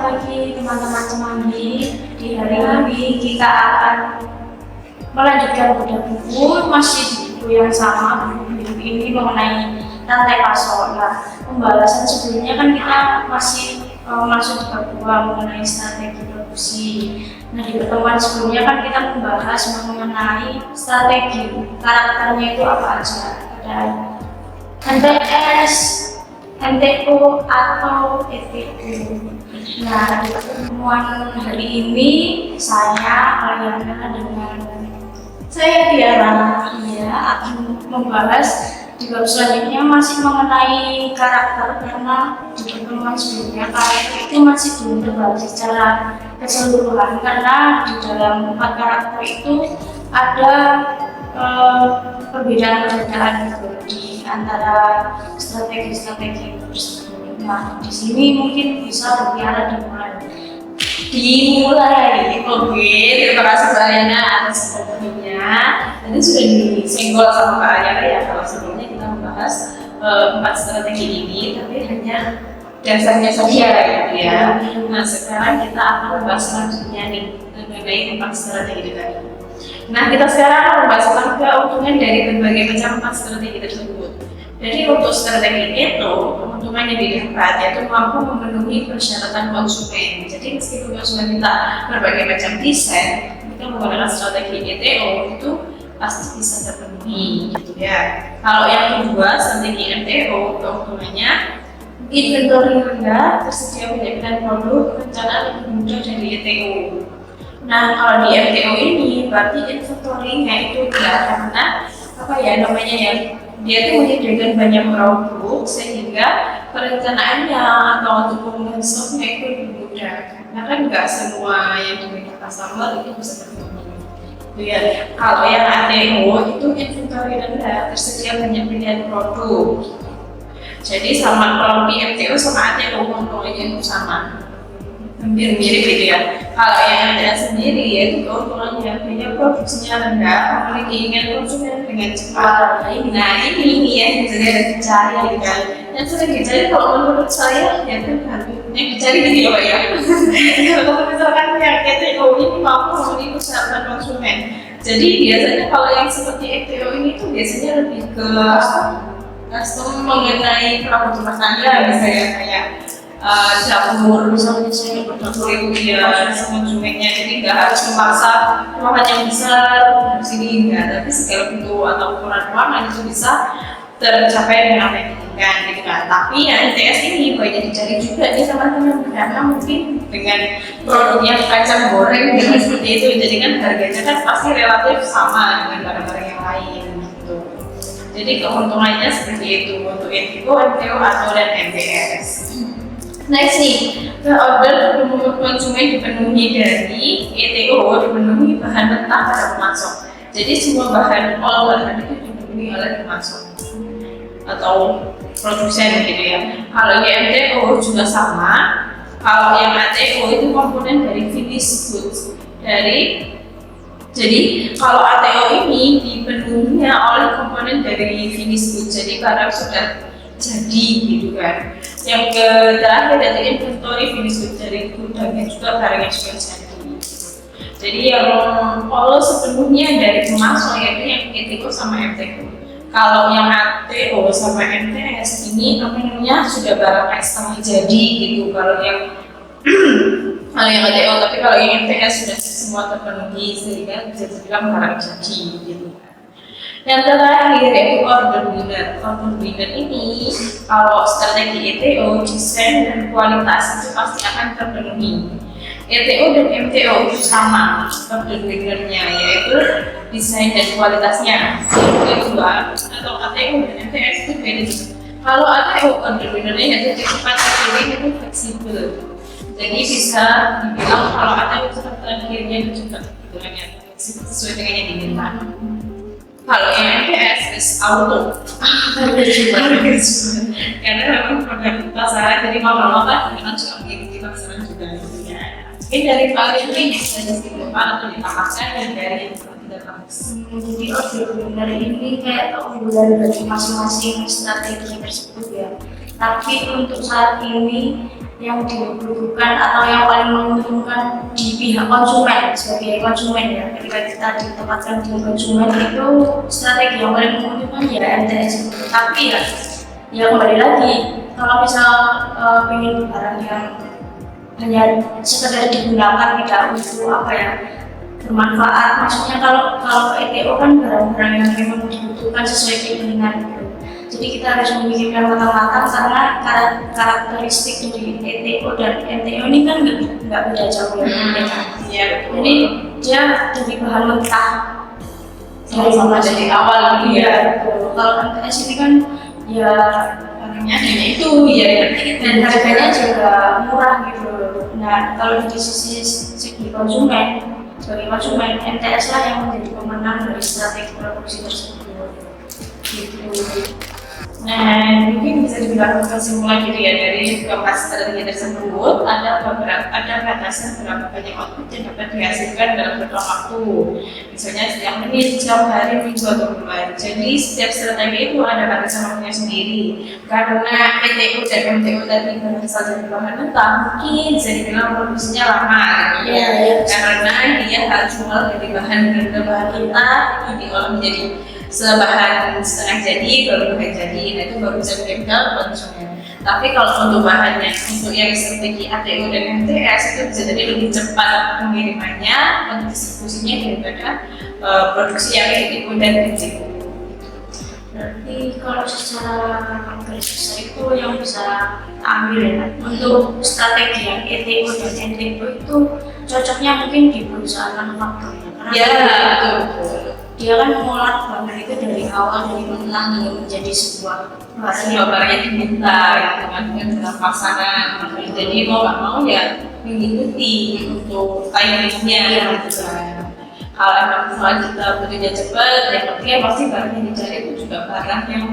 pagi teman-teman semanggi. Di hari ini kita akan melanjutkan bedah buku, masih di buku yang sama. Buku ini mengenai rantai pasok. Nah, pembahasan sebelumnya kan kita masih masuk di bab 2 mengenai strategi produksi. Nah, di pertemuan sebelumnya kan kita membahas mengenai strategi, karakternya itu apa aja. Ada NTS, MTO atau ETO. Nah, di pertemuan hari ini saya Aliana dengan saya Tiara akan membahas di bab selanjutnya masih mengenai karakter, karena di pertemuan sebelumnya karakter itu masih belum terbahas secara keseluruhan, karena di dalam 4 karakter itu ada perbedaan-perbedaan gitu di antara strategi-strategi tersebut. Nah, di sini mungkin bisa Tiara dimulai. Oke, terima kasih Mbak Ayana atas waktunya. Tadi sudah disenggol sama Mbak Ayana ya, kalau sebelumnya kita membahas 4 strategi ini, tapi hanya dasarnya saja gitu ya. Nah, sekarang kita akan membahas selanjutnya nih mengenai 4 strategi tadi. Nah, kita sekarang akan membahas tentang keuntungan dari berbagai macam 4 strategi tersebut. Jadi untuk strategi itu, keuntungan yang didapat yaitu mampu memenuhi persyaratan konsumen. Jadi meskipun konsumen minta berbagai macam desain, kita menggunakan strategi ETO itu pasti bisa terpenuhi gitu ya. Kalau yang kedua, strategi MTO, keuntungannya inventory rendah, tersedia banyak pilihan produk, perencanaan lebih mudah dari ETO. Nah, kalau di MTO ini berarti inventory-nya itu tidak, karena dia itu menyediakan banyak produk sehingga perencanaannya atau untuk pemenuhan stoknya itu lebih mudah, karena kan nggak semua yang dimiliki customer itu bisa terpenuhi. Ya, kalau yang ATO itu inventory rendah, tersedia banyak pilihan produk. Jadi sama kalau di MTO sama ATO keuntungannya itu sama, hampir mirip gitu ya. Kalau yang MTS sendiri yaitu keuntungannya banyak produksinya rendah, memiliki ingin konsumen dengan cepat. Nah ini yang sering dicari kan. Yang sering dicari kalau menurut saya ya kan yang dicari gini loh ya. Kalau misalkan yang ETO ini mampu memenuhi persyaratan konsumen. Jadi biasanya kalau yang seperti ETO ini tuh biasanya lebih ke custom mengenai produk rumah tangga, misalnya kayak dapur, misalnya saya berdapur itu dia konsumennya, jadi nggak harus memaksa ruangan yang besar di sini enggak, tapi segala bentuk atau ukuran ruangan itu bisa tercapai dengan apa yang diinginkan gitu kan. Tapi yang NTS ini banyak dicari juga nih teman-teman, karena mungkin dengan produknya kacang goreng dengan seperti itu, jadi kan harganya kan pasti relatif sama dengan barang-barang yang lain gitu. Jadi keuntungannya seperti itu untuk ETO, MTO atau dan MTS. Next nih, order konsumen dipenuhi dari ETO, dipenuhi bahan mentah pada pemasok. Jadi semua bahan itu dipenuhi oleh pemasok atau produsen gitu ya. Kalau yang MTO juga sama. Kalau yang ATO itu komponen dari finished goods. Jadi kalau ATO ini dipenuhinya oleh komponen dari finished goods. Jadi barang sudah jadi gitu kan. Yang terakhir dari inventory finish goods, dari gudangnya juga barang yang sudah jadi. Jadi yang polos sepenuhnya dari pemasok yaitu yang ETO sama MTO. Kalau yang ATO sama MTS ini namanya sudah barang setengah jadi gitu. Kalau yang ATO, tapi kalau yang MTS sudah semua terpenuhi sehingga bisa dibilang barang jadi gitu. Yang terakhir yaitu order winner. Order winner ini kalau strategi ETO, desain dan kualitas itu pasti akan terpenuhi. ETO dan MTO itu sama order winnernya, yaitu desain dan kualitasnya. Yang kedua atau ATO dan MTS itu beda. Kalau ATO order winnernya yaitu cepat, itu fleksibel. Jadi bisa dibilang kalau ATO itu terakhirnya itu cepat, sesuai dengan yang diminta. Kalau yang MTS is auto, karena memang produk pasaran, jadi mau kan kita juga mengikuti pasaran juga ya. Ini dari Pak ini bisa disimpulkan atau ditambahkan dan dari yang tidak bagus. Jadi order winner ini kayak keunggulan dari masing-masing strategi tersebut ya. Tapi untuk saat ini yang dibutuhkan atau yang paling menguntungkan di pihak konsumen sebagai konsumen ya. Ketika kita ditempatkan di konsumen itu strategi yang paling menguntungkan ya MTS itu. Tapi ya kembali lagi kalau misal ingin barang yang hanya sekedar digunakan tidak untuk apa ya bermanfaat, maksudnya kalau ETO kan barang-barang yang memang dibutuhkan sesuai keinginan gitu. Jadi kita harus memikirkan matang-matang karena karakteristik dari ETO dan MTO ini kan nggak beda jauh ya. Iya. Jadi dia dari bahan mentah Sama-sama dari awal gitu ya. Kalau MTS ini kan ya Barangnya hanya itu ya. dan harganya juga murah gitu. Nah kalau di segi konsumen, sebagai konsumen MTS lah yang menjadi pemenang dari strategi produksi tersebut. Gitu. Nah, mungkin bisa dibilang kesimpulan gitu ya dari keempat strategi tersebut ada batasan berapa banyak output yang dapat dihasilkan dalam beberapa waktu. Misalnya setiap menit, setiap hari, minggu atau bulan. Jadi setiap strategi itu ada batasan waktunya sendiri. Karena ETO dan MTO tadi berasal dari bahan mentah, mungkin bisa dibilang produksinya lama gitu ya. Karena dia harus mulai dari bahan mentah itu diolah menjadi sebahan setengah jadi baru bahan jadi, nah itu baru bisa dijual konsumen. Tapi kalau untuk bahannya untuk yang seperti ATO dan MTS itu bisa jadi lebih cepat pengirimannya untuk distribusinya daripada produksi yang ETO dan MTO. Berarti kalau secara garis besar itu yang bisa ambil ya untuk strategi yang ETO dan MTO itu cocoknya mungkin di perusahaan manufaktur ya. Betul. Dia kan mengolah bahan itu dari awal dari mentah hingga menjadi sebuah barang yang diminta gitu kan dengan dalam pelaksanaan. Jadi mau nggak mau ya mengikuti untuk timingnya gitu kan. Kalau emang misalnya kita bekerja cepat, ya pasti barang yang dicari itu juga barang yang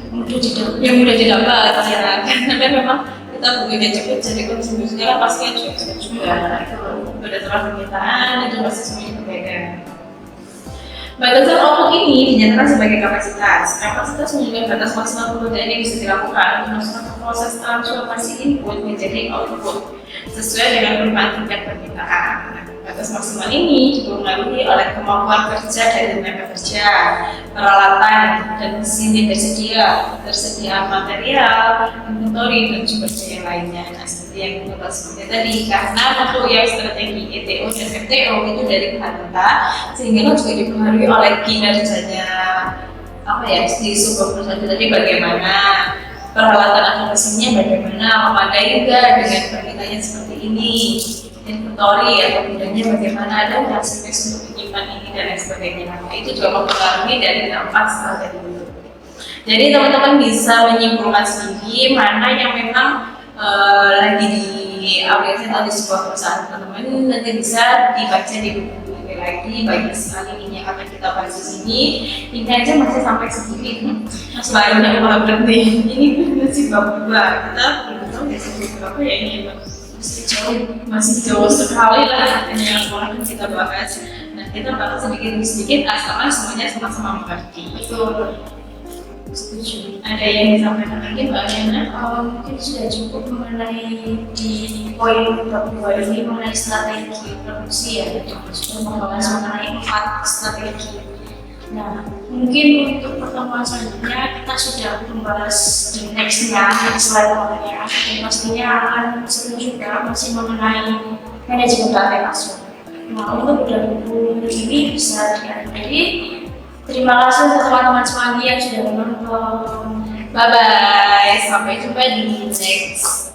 mudah didapat ya. Karena memang kita bekerja cepat, jadi konsumsinya kan pasti cepat juga. Berdasarkan permintaan itu pasti semuanya berbeda. Batasan output ini dinyatakan sebagai kapasitas. Kapasitas menunjukkan batas maksimal pekerjaan yang bisa dilakukan untuk melaksanakan proses transformasi input menjadi output sesuai dengan perubahan tingkat permintaan. Batas maksimal ini dipengaruhi oleh kemampuan kerja dari tenaga kerja, peralatan dan mesin yang tersedia material, inventory dan sumber daya lainnya. Nah, seperti yang kita bahas tadi, karena untuk yang strategi ETO dan MTO itu dari bahan mentah, sehingga juga dipengaruhi oleh kinerjanya di sebuah perusahaan tadi bagaimana peralatan atau mesinnya bagaimana, memadai juga dengan permintaannya seperti ini. Inventory atau bidangnya bagaimana, ada nggak space untuk menyimpan ini dan lain sebagainya. Nah, itu juga mempengaruhi dari keempat strategi itu. Jadi teman-teman bisa menyimpulkan sendiri mana yang memang lagi diaplikasikan oleh sebuah perusahaan teman-teman, nanti bisa dibaca di buku lagi banyak sekali ini yang akan kita bahas di sini. Ini aja masih sampai segini, masih banyak banget nih. Ini masih bab 2, kita belum tahu ya berapa ya ini masih jauh sekali lah yang akan kita bahas. Nah, kita bahas sedikit demi sedikit asalkan semuanya sama-sama mengerti. Itu setuju. Ada yang disampaikan lagi Mbak Yana? Mungkin sudah cukup mengenai di poin bab 2 ini mengenai strategi produksi ya. Sudah membahas mengenai 4 strategi. Nah, mungkin untuk pertemuan selanjutnya kita sudah membahas di next slide namanya. Dan pastinya akan seru juga masih mengenai manajemen data pasien. Nah, untuk buku ini bisa diakhiri. Terima kasih untuk teman-teman semuanya yang sudah menonton. Bye bye, sampai jumpa di next.